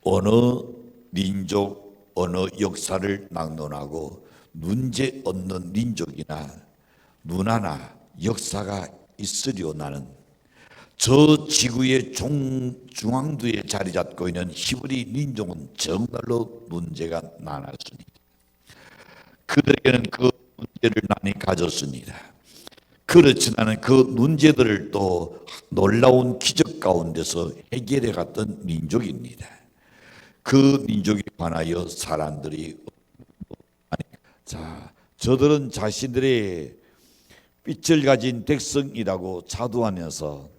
어느 민족, 어느 역사를 막론하고 문제 없는 민족이나 문화나 역사가 있으려나는 저 지구의 중앙부에 자리 잡고 있는 히브리 민족은 정말로 문제가 많았습니다. 그들에게는 그 문제를 많이 가졌습니다. 그렇지만 그 문제들을 또 놀라운 기적 가운데서 해결해 갔던 민족입니다. 그 민족에 관하여 사람들이 저들은 자신들의 빛을 가진 백성이라고 자두하면서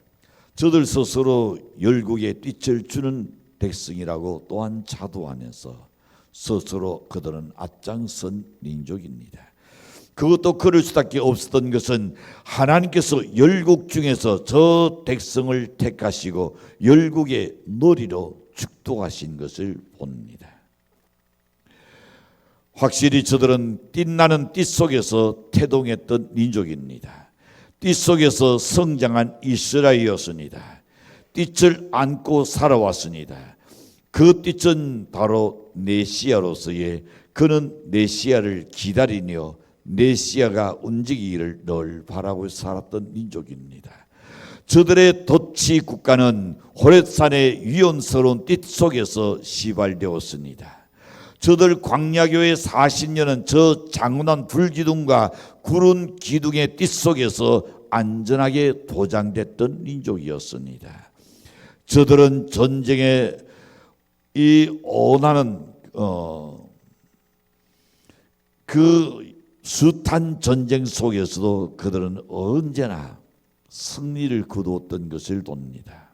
저들 스스로 열국에 빛을 주는 백성이라고 또한 자두하면서 스스로 그들은 앞장선 민족입니다. 그것도 그럴 수밖에 없었던 것은 하나님께서 열국 중에서 저 백성을 택하시고 열국의 머리로 축복하신 것을 봅니다. 확실히 저들은 빛나는 띠 속에서 태동했던 민족입니다. 띠 속에서 성장한 이스라엘이었습니다. 띠을 안고 살아왔습니다. 그 띠은 바로 메시아로서의 그는 메시아를 기다리며 메시아가 움직이기를 늘 바라고 살았던 민족입니다. 저들의 도치 국가는 호렙산의 위험스러운 띠 속에서 시발되었습니다. 저들 광야교회 40년은 저 장운한 불기둥과 구른 기둥의 띠 속에서 안전하게 도장됐던 민족이었습니다. 저들은 전쟁의 이 원하는 그 숱한 전쟁 속에서도 그들은 언제나 승리를 거두었던 것을 돕니다.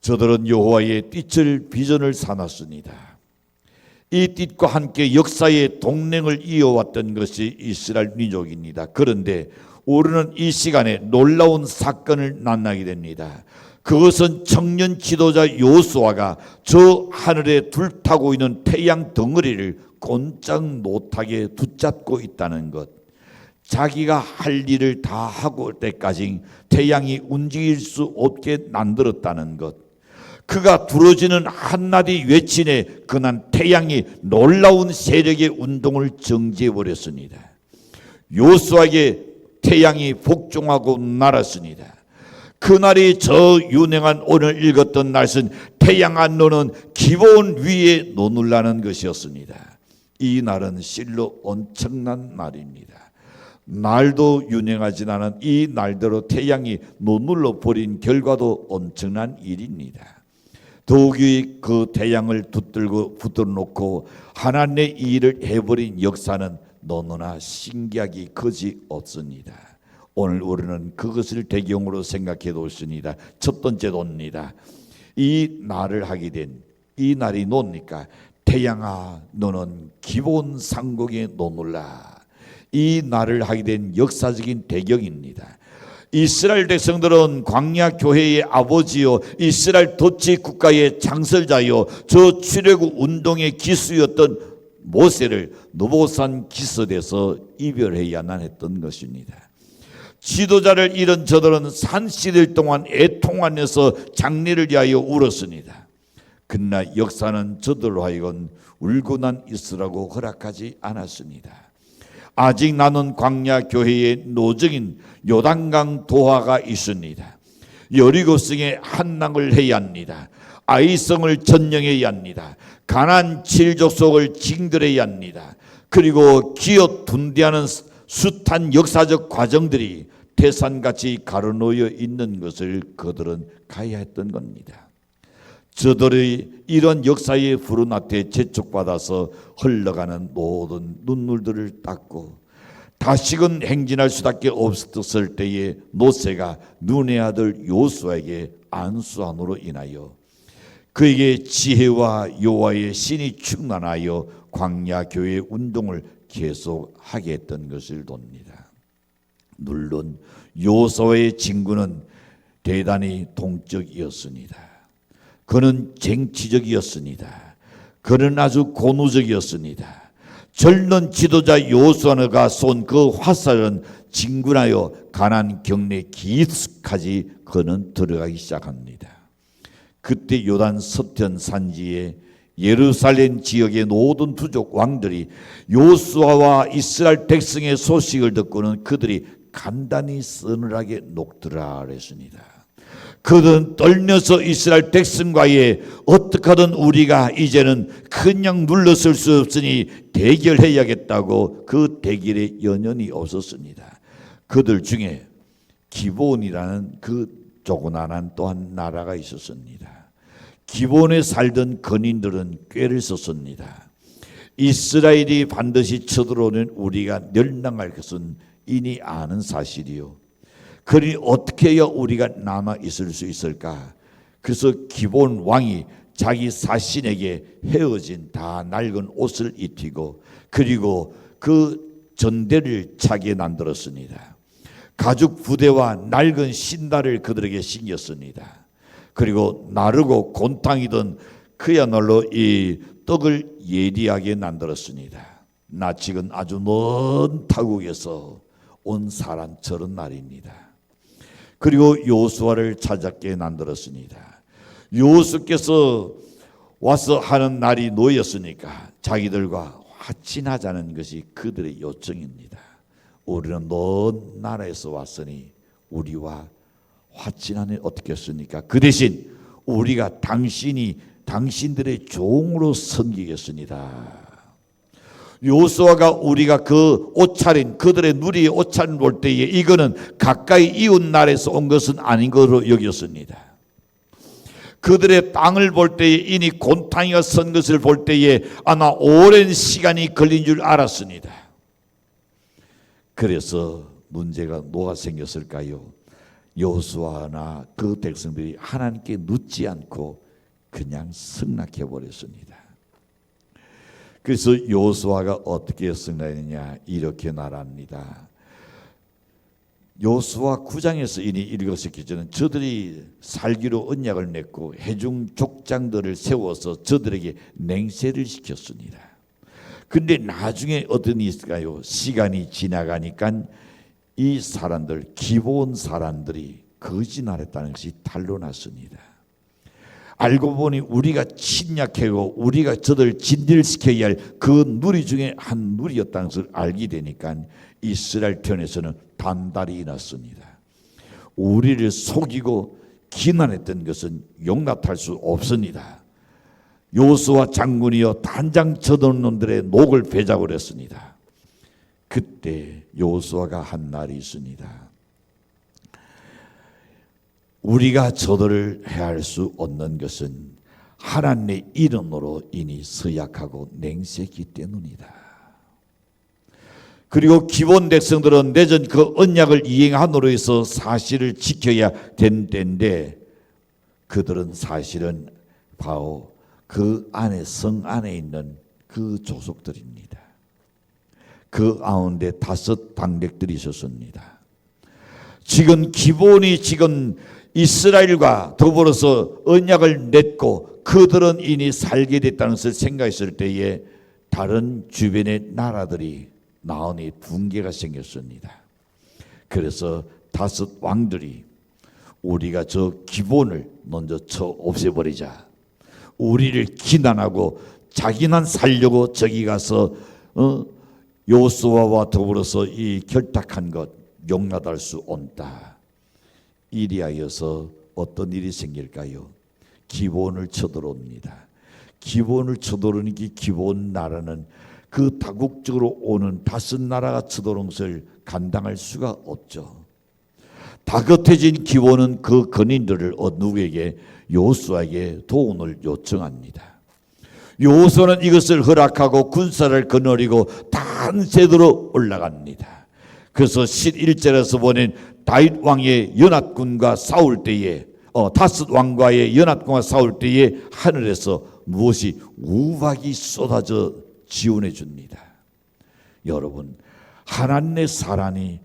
저들은 여호와의 띠을 비전을 삼았습니다. 이 띠과 함께 역사의 동맹을 이어왔던 것이 이스라엘 민족입니다. 그런데 우리는 이 시간에 놀라운 사건을 만나게 됩니다. 그것은 청년 지도자 요수아가 저 하늘에 불타고 있는 태양 덩어리를 꼼짝 못하게 붙잡고 있다는 것, 자기가 할 일을 다 하고 올 때까지 태양이 움직일 수 없게 만들었다는 것, 그가 부러지는 한마디 외침에 그날 태양이 놀라운 세력의 운동을 정지해버렸습니다. 요수아에게 태양이 복종하고 날았습니다. 그날이 저 유명한 오늘 읽었던 날은 태양아 너는 기본 위에 노눌라는 것이었습니다. 이 날은 실로 엄청난 날입니다. 날도 유명하지 않은 이 날대로 태양이 노눌러 버린 결과도 엄청난 일입니다. 더욱이 그 태양을 붙들어 놓고 하나님의 일을 해버린 역사는 너무나 신기하기 거지 없습니다. 오늘 우리는 그것을 배경으로 생각해 놓습니다. 첫 번째 놉니다. 이 날을 하게 된 이 날이 뭡니까? 태양아 너는 기본 상국에 노놀라. 이 날을 하게 된 역사적인 배경입니다. 이스라엘 백성들은 광야 교회의 아버지요 이스라엘 도치 국가의 창설자요 저 출애굽 운동의 기수였던 모세를 느보산 기슭에서 이별해야만 했던 것입니다. 지도자를 잃은 저들은 산시들 동안 애통 안에서 장례를 위하여 울었습니다. 그러나 역사는 저들로 하여금 울고만 있으라고 허락하지 않았습니다. 아직 남은 광야 교회의 노적인 요단강 도하가 있습니다. 여리고성에 한낭을 해야 합니다. 아이성을 전령해야 합니다. 가나안 7족속을 징들해야 합니다. 그리고 기어 둔대하는 숱한 역사적 과정들이 태산같이 가로놓여 있는 것을 그들은 가야 했던 겁니다. 저들이 이런 역사의 푸른 앞에 재촉받아서 흘러가는 모든 눈물들을 닦고 다시금 행진할 수밖에 없었을 때에 모세가 눈의 아들 요수아에게 안수함으로 인하여 그에게 지혜와 여호와의 신이 충만하여 광야 교회 운동을 계속하게 했던 것을 돕니다. 물론 요수아의 진군은 대단히 동적이었습니다. 그는 정치적이었습니다. 그는 아주 고누적이었습니다. 젊은 지도자 요수아가 쏜 그 화살은 진군하여 가나안 경내 깊숙하지 그는 들어가기 시작합니다. 그때 요단 서편 산지에 예루살렘 지역의 모든 부족 왕들이 요수아와 이스라엘 백성의 소식을 듣고는 그들이 간단히 서늘하게 녹더라 그랬습니다. 그들은 떨면서 이스라엘 백성과의 어떻게 하든 우리가 이제는 그냥 물러설 수 없으니 대결해야겠다고 그 대결에 연연이 없었습니다. 그들 중에 기브온이라는 그 조그만한 또한 나라가 있었습니다. 기브온에 살던 근인들은 꾀를 썼습니다. 이스라엘이 반드시 쳐들어오는 우리가 멸망할 것은 이니 아는 사실이요. 그러니 어떻게 해야 우리가 남아 있을 수 있을까? 그래서 기브온 왕이 자기 사신에게 헤어진 다 낡은 옷을 입히고 그리고 그 전대를 차게 만들었습니다. 가죽 부대와 낡은 신발을 그들에게 신겼습니다. 그리고 나르고 곤탕이던 그야말로 이 떡을 예리하게 만들었습니다. 나 지금 아주 먼 타국에서 온 사람처럼 말입니다. 그리고 요수아를 찾았게 만들었습니다. 요수께서 와서 하는 날이 놓였으니까 자기들과 화친하자는 것이 그들의 요청입니다. 우리는 먼 나라에서 왔으니 우리와 화친하니 어떻겠습니까? 그 대신 우리가 당신들의 종으로 섬기겠습니다. 요수아가 우리가 그 옷차림 그들의 누리의 옷차림 볼 때에 이거는 가까이 이웃 나라에서 온 것은 아닌 것으로 여겼습니다. 그들의 땅을 볼 때에 이니 곤탕이가 선 것을 볼 때에 아마 오랜 시간이 걸린 줄 알았습니다. 그래서 문제가 뭐가 생겼을까요? 여호수아나 그 백성들이 하나님께 묻지 않고 그냥 승낙해 버렸습니다. 그래서 여호수아가 어떻게 승낙했느냐 이렇게 말합니다. 여호수아 9장에서 이니 읽었기 전에 저들이 살기로 언약을 맺고 회중 족장들을 세워서 저들에게 맹세를 시켰습니다. 근데 나중에 어떤 일이 있을까요? 시간이 지나가니까 이 사람들 기브온 사람들이 거짓말했다는 것이 탄로났습니다. 알고 보니 우리가 침략하고 우리가 저들 진멸시켜야 할 그 누리 중에 한 누리였다는 것을 알게 되니까 이스라엘 편에서는 반발이 일어났습니다. 우리를 속이고 기난했던 것은 용납할 수 없습니다. 요수아 장군이여 단장 쳐든 놈들의 목을 베자고 했습니다. 그때 요수아가 한 말이 있습니다. 우리가 저들을 해할 수 없는 것은 하나님의 이름으로 이니 서약하고 맹세했기 때문이다. 그리고 기본 백성들은 내전 그 언약을 이행함으로 해서 사실을 지켜야 된 때인데 그들은 사실은 바로 그 안에 성 안에 있는 그 족속들입니다. 그 가운데 5 방백들이 있었습니다. 지금 기본이 지금 이스라엘과 더불어서 언약을 맺고 그들은 이미 살게 됐다는 것을 생각했을 때에 다른 주변의 나라들이 나오니 붕괴가 생겼습니다. 그래서 5 왕들이 우리가 저 기본을 먼저 없애버리자. 우리를 기난하고 자기만 살려고 저기 가서 여호수아와 더불어서 이 결탁한 것 용납할 수 없다. 이리하여서 어떤 일이 생길까요? 기본을 쳐들어옵니다. 기본을 쳐들어오니까 기본 나라는 그 다국적으로 오는 5 나라가 쳐들어온 것을 감당할 수가 없죠. 다급해진 기본은 그 근인들을 누구에게 여호수아에게 도움을 요청합니다. 여호수아는 이것을 허락하고 군사를 거느리고 단세도로 올라갑니다. 그래서 11절에서 보낸 다윗 왕의 연합군과 싸울 때에 5 왕과의 연합군과 싸울 때에 하늘에서 무엇이 우박이 쏟아져 지원해 줍니다. 여러분 하나님의 사랑이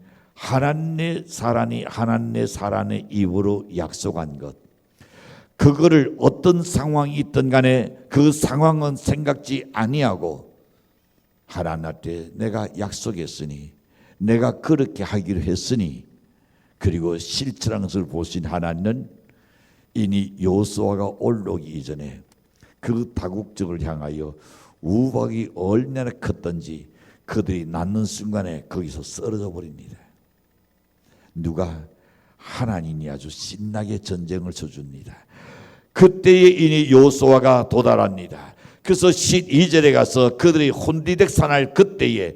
입으로 약속한 것 그거를 어떤 상황이 있든 간에 그 상황은 생각지 아니하고 하나님한테 내가 약속했으니 내가 그렇게 하기로 했으니 그리고 실천한 것을 보신 하나님은 이니 여호수아가 올라오기 이전에 그 다국적을 향하여 우박이 얼마나 컸던지 그들이 낳는 순간에 거기서 쓰러져 버립니다. 누가? 하나님이 아주 신나게 전쟁을 쳐줍니다. 그때에 이니 여호수아가 도달합니다. 그래서 12절에 가서 그들이 혼디덱 산할 그때에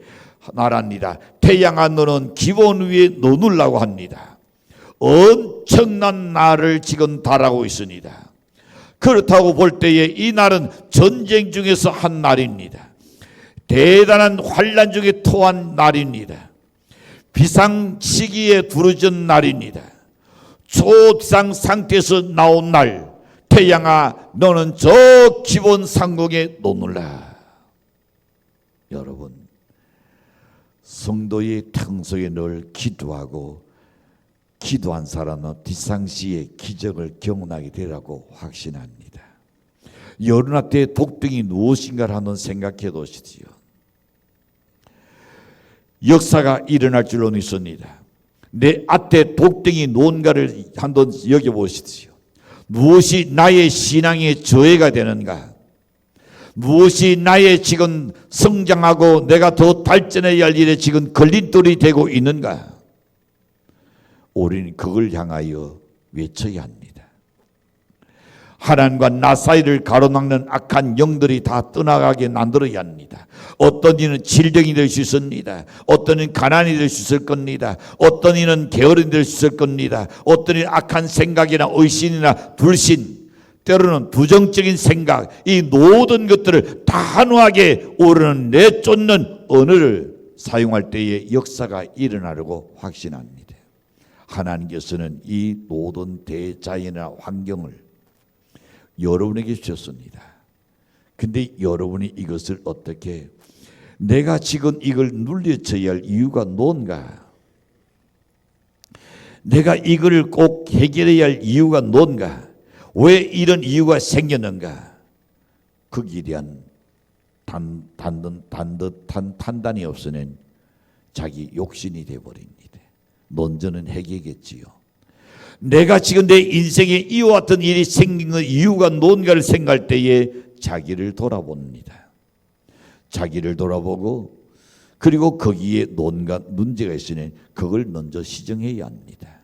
말합니다. 태양아 너는 기본 위에 노느라고 합니다. 엄청난 날을 지금 달하고 있습니다. 그렇다고 볼 때에 이 날은 전쟁 중에서 한 날입니다. 대단한 환난 중에 토한 날입니다. 비상 시기에 두려진 날입니다. 초비상 상태에서 나온 날, 태양아 너는 저 기본 상공에 놓느라. 여러분, 성도의 평소에 늘 기도하고 기도한 사람은 비상시에 기적을 경험하게 되라고 확신합니다. 여론아 때 독병이 무엇인가를 한번 생각해 보십시오. 역사가 일어날 줄로 믿습니다. 내 앞에 독병이 뭔가를 한번 여겨보십시오. 무엇이 나의 신앙의 저해가 되는가? 무엇이 나의 지금 성장하고 내가 더 발전해야 할 일에 지금 걸림돌이 되고 있는가? 우리는 그걸 향하여 외쳐야 합니다. 하나님과 나 사이를 가로막는 악한 영들이 다 떠나가게 만들어야 합니다. 어떤 이는 질병이 될 수 있습니다. 어떤 이는 가난이 될 수 있을 겁니다. 어떤 이는 게으름이 될 수 있을 겁니다. 어떤 이는 악한 생각이나 의심이나 불신, 때로는 부정적인 생각, 이 모든 것들을 다 한우하게 오르는 내쫓는 언어를 사용할 때에 역사가 일어나려고 확신합니다. 하나님께서는 이 모든 대자연이나 환경을 여러분에게 주셨습니다. 근데 여러분이 이것을 어떻게, 내가 지금 이걸 물리쳐야 할 이유가 뭔가? 내가 이걸 꼭 해결해야 할 이유가 뭔가? 왜 이런 이유가 생겼는가? 거기에 대한 단듯한 판단이 없으면 자기 욕심이 되어버립니다. 먼저는 해결겠지요. 내가 지금 내 인생에 이와 같은 일이 생긴 이유가 뭔가를 생각할 때에 자기를 돌아봅니다. 자기를 돌아보고 그리고 거기에 뭔가 문제가 있으니 그걸 먼저 시정해야 합니다.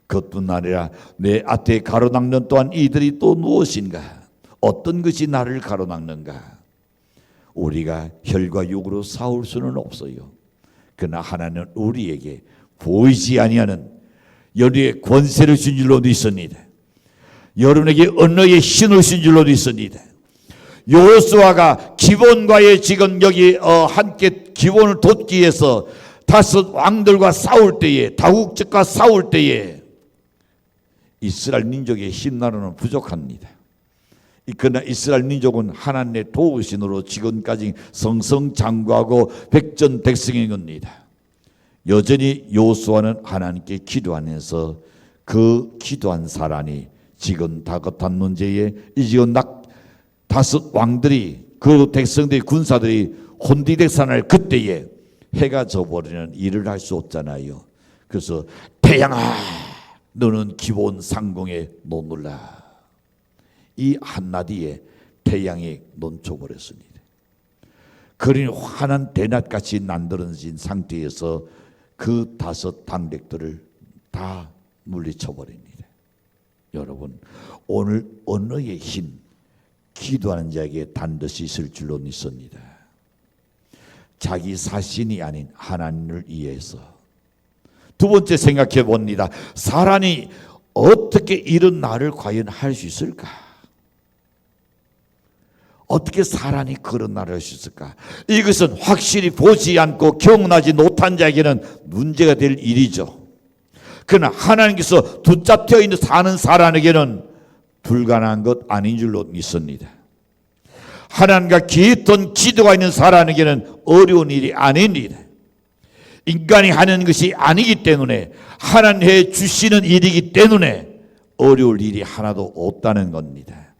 그것뿐 아니라 내 앞에 가로막는 또한 이들이 또 무엇인가? 어떤 것이 나를 가로막는가? 우리가 혈과 육으로 싸울 수는 없어요. 그러나 하나님은 우리에게 보이지 아니하는 여러분에게 권세를 준 줄로 믿습니다. 여러분에게 언어의 신을 준 줄로 믿습니다. 여호수아가 기본과의 지금 여기 함께 기본을 돋기 위해서 다섯 왕들과 싸울 때에, 다국적과 싸울 때에 이스라엘 민족의 힘나로는 부족합니다. 그러나 이스라엘 민족은 하나님의 도우심으로 지금까지 성성장구하고 백전백승인 겁니다. 여전히 여호수아는 하나님께 기도하면서 그 기도한 사람이 지금 다급한 문제에 이 지금 다섯 왕들이 그 백성들이 군사들이 혼디덱산을 그때에 해가 져버리는 일을 할 수 없잖아요. 그래서 태양아 너는 기본 상공에 놓느라, 이 한마디에 태양이 멈춰버렸습니다. 그러니 환한 대낮같이 만들어진 상태에서 그 다섯 방백들을 다 물리쳐버립니다. 여러분, 오늘 언어의 힘, 기도하는 자에게 반드시 있을 줄로 믿습니다. 자기 자신이 아닌 하나님을 위해서. 두 번째 생각해 봅니다. 사람이 어떻게 이런 날을 과연 할 수 있을까? 어떻게 사람이 그런 날을 할 수 있을까? 이것은 확실히 보지 않고 경험하지 못한 자에게는 문제가 될 일이죠. 그러나 하나님께서 붙잡혀 있는 사는 사람에게는 불가능한 것 아닌 줄로 믿습니다. 하나님과 깊은 기도가 있는 사람에게는 어려운 일이 아닙니다. 인간이 하는 것이 아니기 때문에, 하나님 해 주시는 일이기 때문에 어려울 일이 하나도 없다는 겁니다.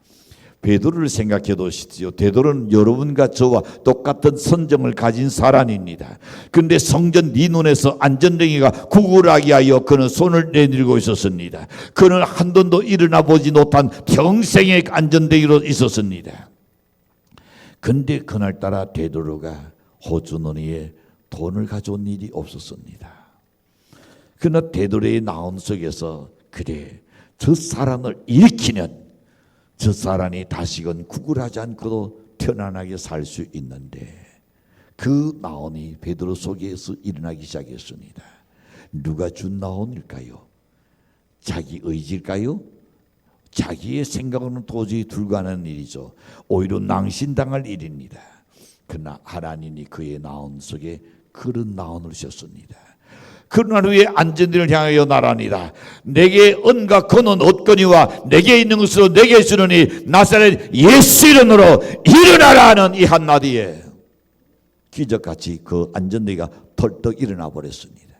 베드로를 생각해 보십시오. 베드로는 여러분과 저와 똑같은 선정을 가진 사람입니다. 그런데 성전 네 눈에서 안전뱅이가 구걸하게 하여 그는 손을 내밀고 있었습니다. 그는 한 번도 일어나 보지 못한 평생의 안전뱅이로 있었습니다. 그런데 그날따라 베드로가 호주머니에 돈을 가져온 일이 없었습니다. 그러나 베드로의 마음 속에서 그래, 저 사람을 일으키면 저 사람이 다시금 구걸하지 않고도 편안하게 살 수 있는데, 그 나온이 베드로 속에서 일어나기 시작했습니다. 누가 준 나온일까요? 자기 의지일까요? 자기의 생각으로는 도저히 불가능한 일이죠. 오히려 낭신당할 일입니다. 그러나 하나님이 그의 나온 속에 그런 나온을 주셨습니다. 그러나 후에 안전들을 향하여 나라니다. 내게 은과 금은 없거니와 내게 있는 것으로 내게 주느니 나사렛 예수 이름으로 일어나라 하는 이 한마디에 기적같이 그 안전대가 털떡 일어나 버렸습니다.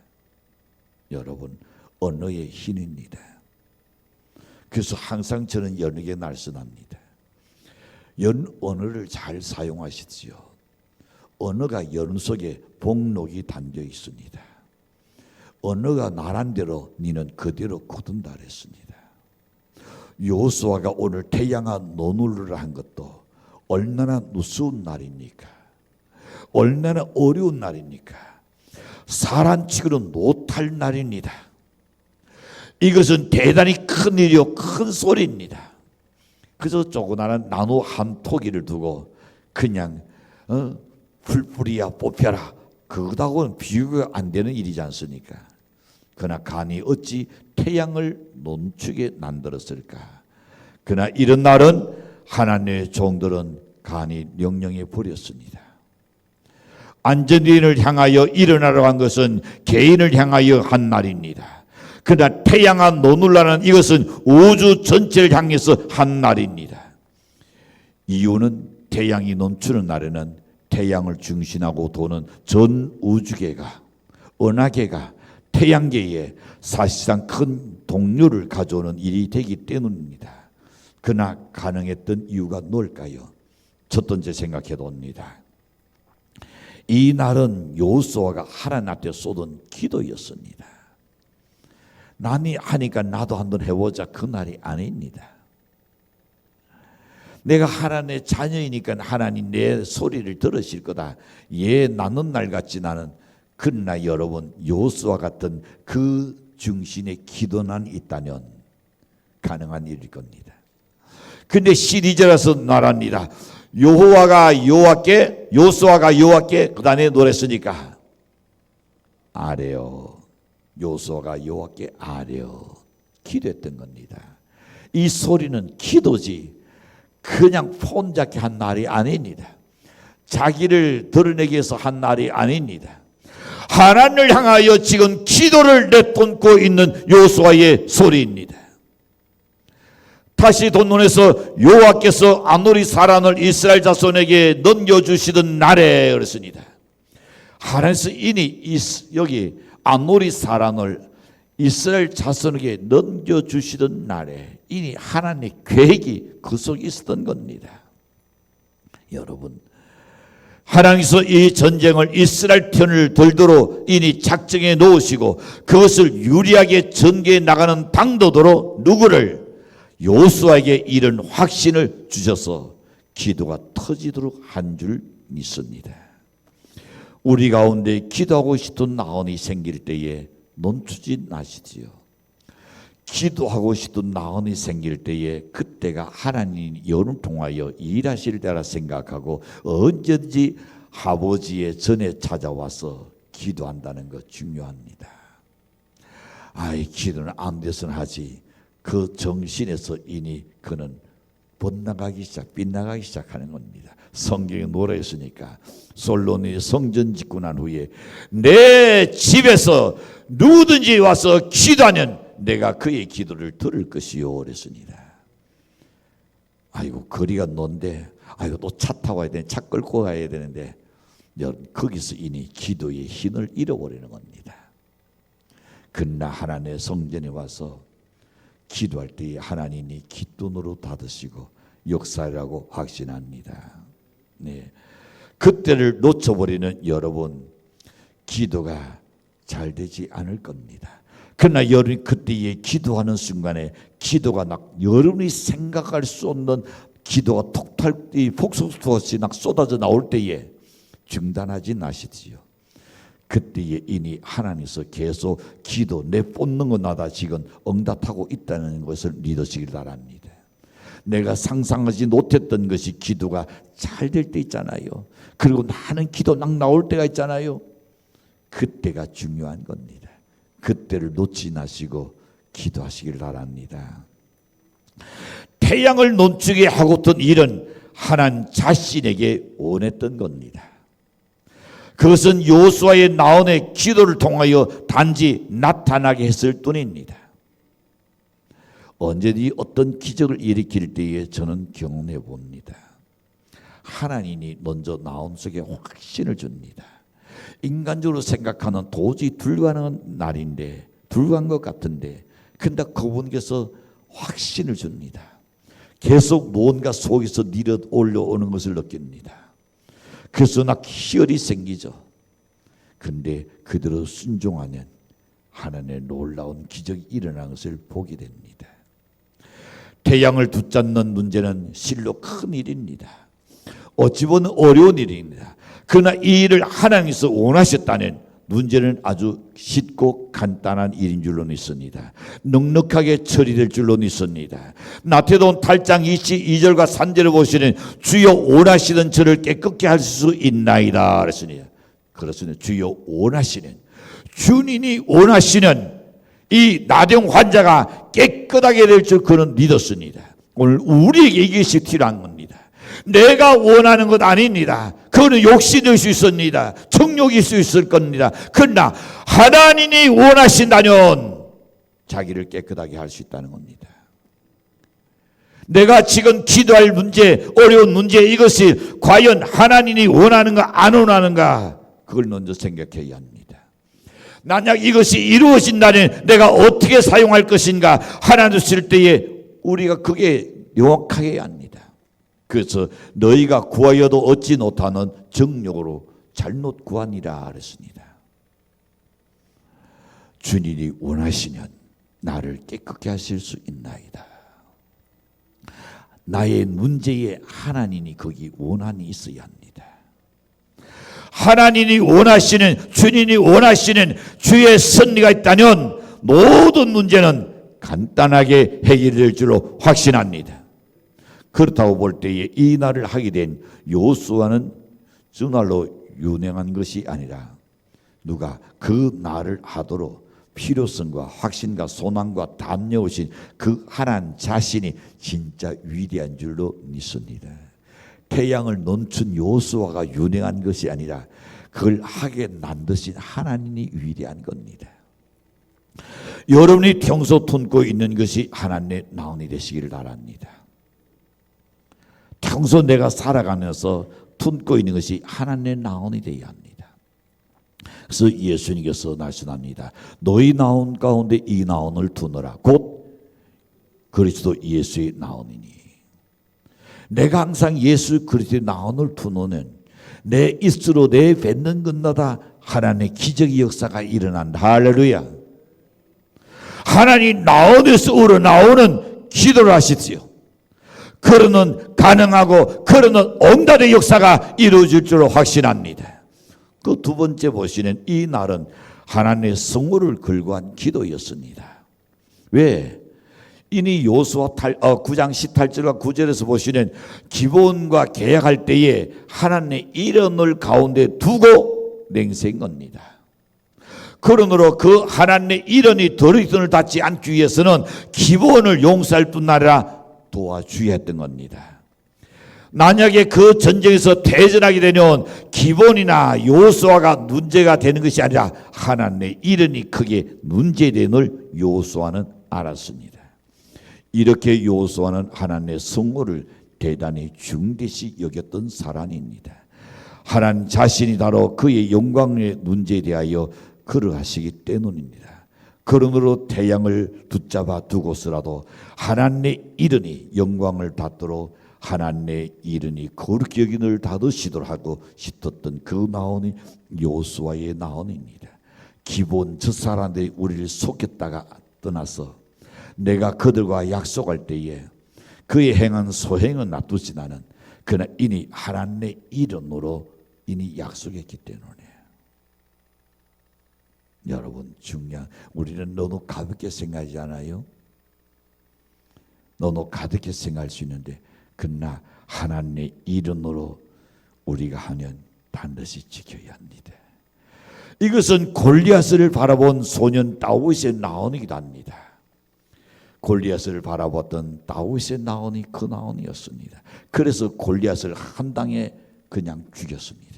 여러분, 언어의 힘입니다. 그래서 항상 저는 연에게 날씬합니다. 언어를 잘 사용하십시오. 언어가 연 속에 복록이 담겨 있습니다. 언어가 말한 대로 니는 그대로 거둔다 그랬습니다. 여호수아가 오늘 태양아 노눌르라 한 것도 얼마나 무서운 날입니까? 얼마나 어려운 날입니까? 사람치고는 못할 날입니다. 이것은 대단히 큰 일이요, 큰 소리입니다. 그래서 조그마한 나무 한 토기를 두고 그냥 풀뿌리야 뽑혀라, 그거하고는 비교가 안 되는 일이지 않습니까? 그러나 간이 어찌 태양을 논축에 만들었을까? 그러나 이런 날은 하나님의 종들은 간이 명령해 버렸습니다. 안전인을 향하여 일어나라고 한 것은 개인을 향하여 한 날입니다. 그러나 태양아 노눌라는 이것은 우주 전체를 향해서 한 날입니다. 이유는 태양이 넘치는 날에는 태양을 중심하고 도는 전 우주계가, 은하계가 태양계에 사실상 큰 동료를 가져오는 일이 되기 때문입니다. 그러나 가능했던 이유가 뭘까요? 첫 번째 생각해 봅니다. 이 날은 여호수아가 하나님 앞에 쏟은 기도였습니다. 남이 하니까 나도 한번 해보자, 그 날이 아닙니다. 내가 하나님의 자녀이니까 하나님 내 소리를 들으실 거다, 예, 나는 날 같지 나는. 그러나 여러분, 여호수아 같은 그 중심에 기도만 있다면 가능한 일일 겁니다. 근데 12절에서 말합니다. 여호수아가 여호와께 그 다음에 노랬으니까 아뢰어, 여호수아가 여호와께 아뢰어 기도했던 겁니다. 이 소리는 기도지 그냥 혼자게 한 날이 아닙니다. 자기를 드러내기 위해서 한 날이 아닙니다. 하나님을 향하여 지금 기도를 내뿜고 있는 여호수아의 소리입니다. 다시 본문에서 여호와께서 아모리 사람을 이스라엘 자손에게 넘겨주시던 날에 그랬습니다. 하나님께서 이니 여기 아모리 사람을 이스라엘 자손에게 넘겨주시던 날에 이니 하나님의 계획이 그 속에 있었던 겁니다. 여러분, 하나님께서 이 전쟁을 이스라엘 편을 들도록 이니 작정해 놓으시고 그것을 유리하게 전개해 나가는 당도도로 누구를? 여호수아에게 이런 확신을 주셔서 기도가 터지도록 한 줄 믿습니다. 우리 가운데 기도하고 싶은 나원이 생길 때에 멈추지 마시지요. 기도하고 싶은 나원이 생길 때에 그때가 하나님 여름 통하여 일하실 때라 생각하고 언제든지 아버지의 전에 찾아와서 기도한다는 것 중요합니다. 아이, 기도는 안 돼서는 하지. 그 정신에서 이니 그는 빗나가기 시작하는 겁니다. 성경에 노래했으니까 솔로몬이 성전 짓고 난 후에 내 집에서 누구든지 와서 기도하면 내가 그의 기도를 들을 것이요 그랬습니다. 아이고, 거리가 먼데, 아이고, 또 차 타고 가야 되는데, 차 끌고 가야 되는데, 거기서 이니 기도의 힘을 잃어버리는 겁니다. 그러나 하나님의 성전에 와서 기도할 때에 하나님이 귓돈으로 받으시고 역사라고 확신합니다. 네. 그때를 놓쳐버리는 여러분, 기도가 잘 되지 않을 겁니다. 그러나 여러분이 그때에 기도하는 순간에 기도가 여러분이 생각할 수 없는 기도가 폭소수없이 쏟아져 나올 때에 중단하지 마시지요. 그때에 이미 하나님께서 계속 기도 내뻗는 것마다 지금 응답하고 있다는 것을 믿으시길 바랍니다. 내가 상상하지 못했던 것이 기도가 잘 될 때 있잖아요. 그리고 많은 기도 나올 때가 있잖아요. 그때가 중요한 겁니다. 그때를 놓지 마시고 기도하시길 바랍니다. 태양을 논축에 하고던 일은 하나님 자신에게 원했던 겁니다. 그것은 여호수아의 나온의 기도를 통하여 단지 나타나게 했을 뿐입니다. 언제든지 어떤 기적을 일으킬 때에 저는 경험해 봅니다. 하나님이 먼저 나온 속에 확신을 줍니다. 인간적으로 생각하는 도저히 불가능한 날인데, 불가능한 것 같은데, 근데 그분께서 확신을 줍니다. 계속 뭔가 속에서 밀어 올려오는 것을 느낍니다. 그래서 희열이 생기죠. 근데 그대로 순종하면 하나님의 놀라운 기적이 일어나는 것을 보게 됩니다. 태양을 붙잡는 문제는 실로 큰 일입니다. 어찌 보면 어려운 일입니다. 그러나 이 일을 하나님께서 원하셨다는 문제는 아주 쉽고 간단한 일인 줄로 믿습니다. 넉넉하게 처리될 줄로 믿습니다. 마태복음 8장 22절과 3절을 보시는 주여 원하시는 저를 깨끗게 할 수 있나이다 그랬습니다. 그렇습니다. 주여 원하시는, 주님이 원하시는 이 나병 환자가 깨끗하게 될 줄 그는 믿었습니다. 오늘 우리에게 이것이 필요한 겁니다. 내가 원하는 것 아닙니다. 그거는 욕심일 수 있습니다. 정욕일 수 있을 겁니다. 그러나 하나님이 원하신다면 자기를 깨끗하게 할 수 있다는 겁니다. 내가 지금 기도할 문제, 어려운 문제, 이것이 과연 하나님이 원하는가 안 원하는가, 그걸 먼저 생각해야 합니다. 만약 이것이 이루어진다면 내가 어떻게 사용할 것인가, 하나님 쓸 때에 우리가 그게 명확하게 해야 합니다. 그래서 너희가 구하여도 얻지 못하는 정욕으로 잘못 구하니라 그랬습니다. 주님이 원하시면 나를 깨끗게 하실 수 있나이다. 나의 문제에 하나님이 거기 원한이 있어야 합니다. 하나님이 원하시는, 주님이 원하시는 주의 섭리가 있다면 모든 문제는 간단하게 해결될 줄로 확신합니다. 그렇다고 볼 때에 이 날을 하게 된 여호수아는 정말로 유능한 것이 아니라 누가 그 날을 하도록 필요성과 확신과 소망과 담력이신 그 하나님 자신이 진짜 위대한 줄로 믿습니다. 태양을 넘춘 여호수아가 유능한 것이 아니라 그걸 하게 만드신 하나님이 위대한 겁니다. 여러분이 평소 품고 있는 것이 하나님의 나온이 되시기를 바랍니다. 평소 내가 살아가면서 품고 있는 것이 하나님의 나온이 되어야 합니다. 그래서 예수님께서 말씀합니다. 너희 나온 가운데 이 나온을 두느라, 곧 그리스도 예수의 나온이니. 내가 항상 예수 그리스도의 나온을 두는 내 입술로 내 뱉는 것마다 하나님의 기적의 역사가 일어난다. 할렐루야. 하나님 나온에서 우러나오는 기도를 하십시오. 그러는 가능하고 그러는 응답의 역사가 이루어질 줄로 확신합니다. 그 두 번째 보시는 이 날은 하나님의 성호를 걸고한 기도였습니다. 왜? 이니 여호수아 9장 18절과 9절에서 보시는 기본과 계약할 때에 하나님의 이름을 가운데 두고 맹세한 겁니다. 그러므로 그 하나님의 이름이 더러움을 닿지 않기 위해서는 기본을 용서할 뿐 아니라 도와주어야 했던 겁니다. 만약에 그 전쟁에서 대전하게 되면 기본이나 여호수아가 문제가 되는 것이 아니라 하나님의 이름이 크게 문제되는 여호수아는 알았습니다. 이렇게 여호수아는 하나님의 성호를 대단히 중대시 여겼던 사람입니다. 하나님 자신이 바로 그의 영광의 문제에 대하여 그러하시기 때문입니다. 그러므로 태양을 붙잡아 두고서라도 하나님의 이름이 영광을 받도록 하나님의 이르니 거룩히 여긴을 닫으시도록 하고 씻었던 그 나온이 여호수아의 나온입니다. 기본 저 사람들이 우리를 속였다가 떠나서 내가 그들과 약속할 때에 그의 행한 소행은 놔두지 나는 그러나 이니 하나님의 이름으로 이니 약속했기 때문에 여러분 중요한 우리는 너무 가볍게 생각하지 않아요? 너무 가볍게 생각할 수 있는데 그러나 하나님의 이름으로 우리가 하면 반드시 지켜야 합니다. 이것은 골리앗을 바라본 소년 다윗의 나온이기도 합니다. 골리앗을 바라봤던 다윗의 나온이 그 나온이었습니다. 그래서 골리앗을 한 방에 그냥 죽였습니다.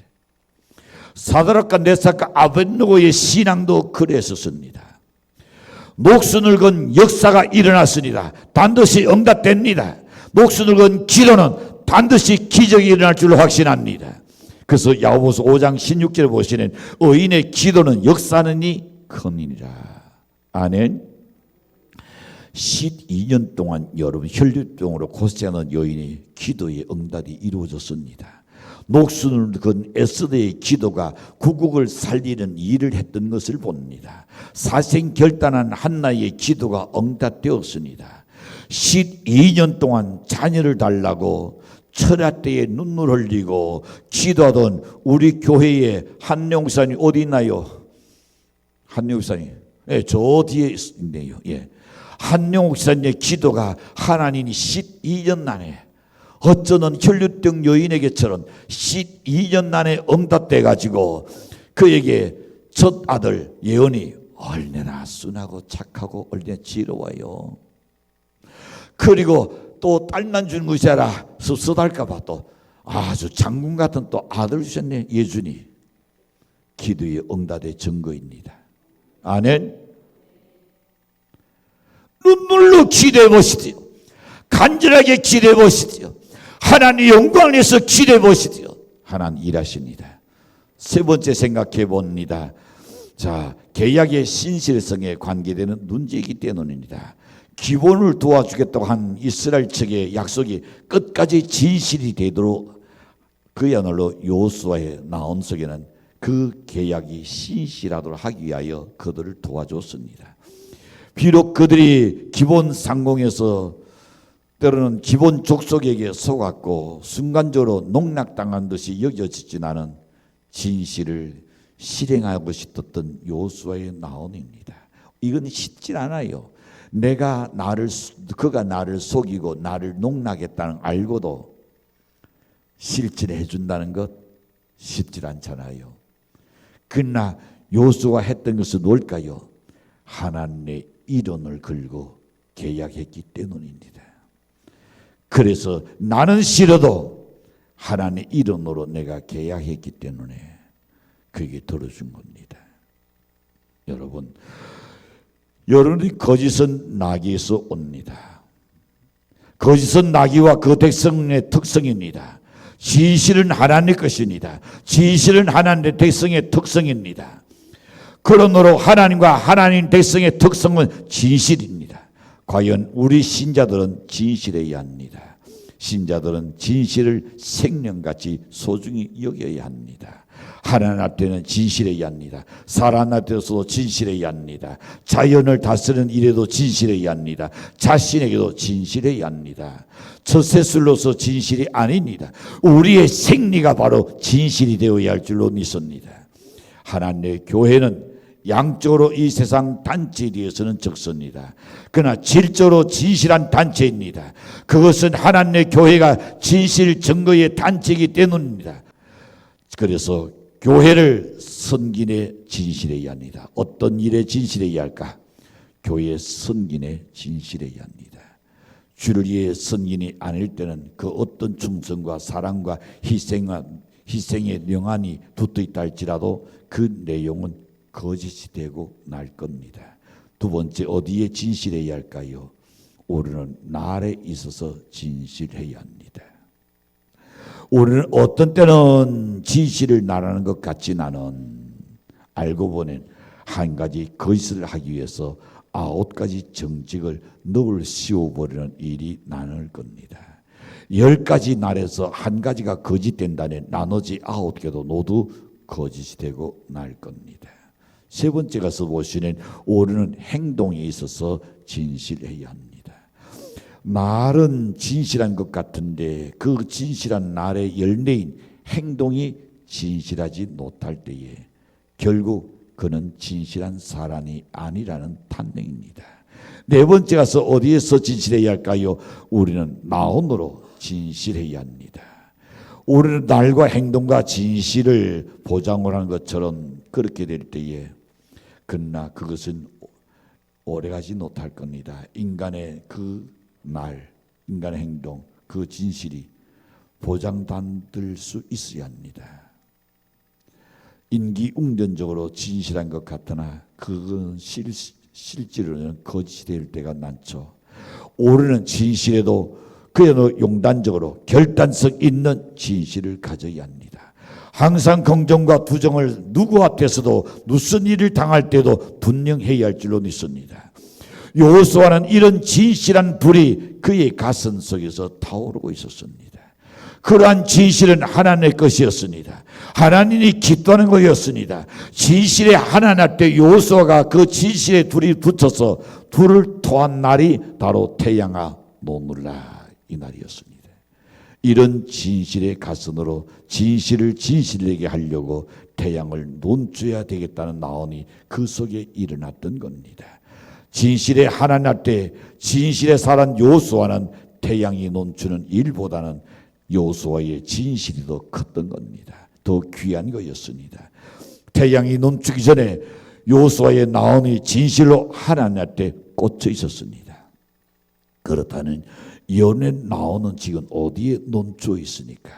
사드락과 메삭과 아벳느고의 신앙도 그랬었습니다. 목숨을 건 역사가 일어났습니다. 반드시 응답됩니다. 목숨을 건 기도는 반드시 기적이 일어날 줄로 확신합니다. 그래서 야고보서 5장 16절에 보시는 의인의 기도는 역사하느니 큽니다. 아멘. 12년 동안 여러분 혈류병으로 고생하는 여인의 기도의 응답이 이루어졌습니다. 목숨을 건 에스더의 기도가 구국을 살리는 일을 했던 것을 봅니다. 사생결단한 한나의 기도가 응답되었습니다. 12년 동안 자녀를 달라고 철야 때에 눈물 흘리고 기도하던 우리 교회의 한용산이 어디 있나요? 한용산이 저 뒤에 있네요. 한용산의 기도가 하나님이 12년 만에 어쩌는 혈류병 여인에게처럼 12년 만에 응답돼 가지고 그에게 첫 아들 예언이 얼마나 순하고 착하고 얼마나 지혜로워요. 그리고 또 딸만 주는 것이 아니라 섭섭할까 봐 또 아주 장군 같은 또 아들 주셨네. 예준이. 기도의 응답의 증거입니다. 아멘. 눈물로 기도해 보시지요. 간절하게 기도해 보시지요. 하나님 영광을 위해서 기도해 보시지요. 하나님 일하십니다. 세 번째 생각해 봅니다. 자, 계약의 신실성에 관계되는 문제이기 때문입니다. 기본을 도와주겠다고 한 이스라엘 측의 약속이 끝까지 진실이 되도록 그야말로 여호수아의 나온 속에는 그 계약이 신실하도록 하기 위하여 그들을 도와줬습니다. 비록 그들이 기본 상공에서 때로는 기본 족속에게 속았고 순간적으로 농락당한 듯이 여겨지진 않은 진실을 실행하고 싶었던 여호수아의 나온입니다. 이건 쉽지 않아요. 그가 나를 속이고 나를 농락했다는 알고도 실질해 준다는 것 쉽지 않잖아요. 그러나 여호수아가 했던 것은 뭘까요? 하나님의 이론을 걸고 계약했기 때문입니다. 그래서 나는 싫어도 하나님의 이론으로 내가 계약했기 때문에 그게 들어준 겁니다. 여러분이 거짓은 나귀에서 옵니다. 거짓은 나귀와 그 백성의 특성입니다. 진실은 하나님의 것입니다. 진실은 하나님의 백성의 특성입니다. 그러므로 하나님과 하나님 백성의 특성은 진실입니다. 과연 우리 신자들은 진실해야 합니다. 신자들은 진실을 생명같이 소중히 여겨야 합니다. 하나님 앞에는 진실해야 합니다. 사람 앞에서도 진실해야 합니다. 자연을 다스리는 일에도 진실해야 합니다. 자신에게도 진실해야 합니다. 처세술로서 진실이 아닙니다. 우리의 생리가 바로 진실이 되어야 할 줄로 믿습니다. 하나님의 교회는 양적으로 이 세상 단체에 대해서는 적습니다. 그러나 질적으로 진실한 단체입니다. 그것은 하나님의 교회가 진실 증거의 단체이기 때문입니다. 그래서 교회를 섬기네 진실해야 합니다. 어떤 일에 진실해야 할까? 교회 섬기네 진실해야 합니다. 주를 위해 섬기니 아닐 때는 그 어떤 충성과 사랑과 희생의 명안이 붙어 있다 할지라도 그 내용은 거짓이 되고 날 겁니다. 두 번째, 어디에 진실해야 할까요? 우리는 날에 있어서 진실해야 합니다. 우리는 어떤 때는 진실을 말하는 것 같지만은 알고 보니 한 가지 거짓을 하기 위해서 9가지 정직을 늘 씌워버리는 일이 나눌 겁니다. 10가지 날에서 한 가지가 거짓된다면 나머지 9개도 모두 거짓이 되고 날 겁니다. 세 번째 가서 보시는 오르는 행동에 있어서 진실해야 합니다. 말은 진실한 것 같은데 그 진실한 날의 열매인 행동이 진실하지 못할 때에 결국 그는 진실한 사람이 아니라는 판명입니다. 네 번째 가서 어디에서 진실해야 할까요? 우리는 마음으로 진실해야 합니다. 우리는 말과 행동과 진실을 보장을 하는 것처럼 그렇게 될 때에 그러나 그것은 오래가지 못할 겁니다. 인간의 그 말, 인간의 행동, 그 진실이 보장받을 수 있어야 합니다. 인기응변적으로 진실한 것 같으나 그건 실제로는 거짓이 될 때가 많죠. 오르는 진실에도 그야말로 용단적으로 결단성 있는 진실을 가져야 합니다. 항상 긍정과 부정을 누구 앞에서도 무슨 일을 당할 때도 분명해야 할 줄로 믿습니다. 여호수아는 이런 진실한 불이 그의 가슴 속에서 타오르고 있었습니다. 그러한 진실은 하나님의 것이었습니다. 하나님이 기도하는 것이었습니다. 진실에 하나 날 때 여호수아가 그 진실에 둘이 붙어서 둘을 토한 날이 바로 태양아 노물라 이 날이었습니다. 이런 진실의 가슴으로 진실을 진실되게 하려고 태양을 논줘야 되겠다는 나온이 그 속에 일어났던 겁니다. 진실에 하나 날 때 진실에 살은 여호수아는 태양이 논주는 일보다는 여호수아의 진실이 더 컸던 겁니다. 더 귀한 거였습니다. 태양이 논주기 전에 여호수아의 나온이 진실로 하나 날 때 꽂혀 있었습니다. 그렇다면 연의 나온은 지금 어디에 논주어 있습니까?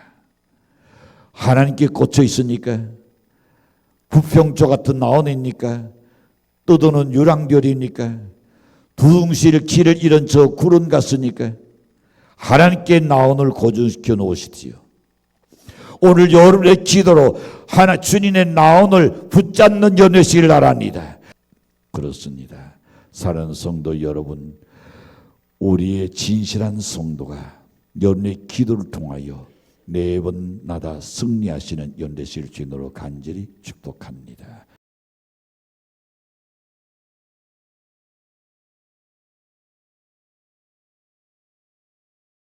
하나님께 꽂혀 있습니까? 부평조 같은 나온입니까? 떠도는 유랑별입니까? 둥실 길을 잃은 저 구름 같습니까? 하나님께 나온을 고정시켜 놓으십시오. 오늘 여러분의 기도로 하나 주님의 나온을 붙잡는 연회식을 바랍니다. 그렇습니다. 사랑하는 성도 여러분, 우리의 진실한 성도가 여러분의 기도를 통하여 매번마다 승리하시는 연대실 주님으로 간절히 축복합니다.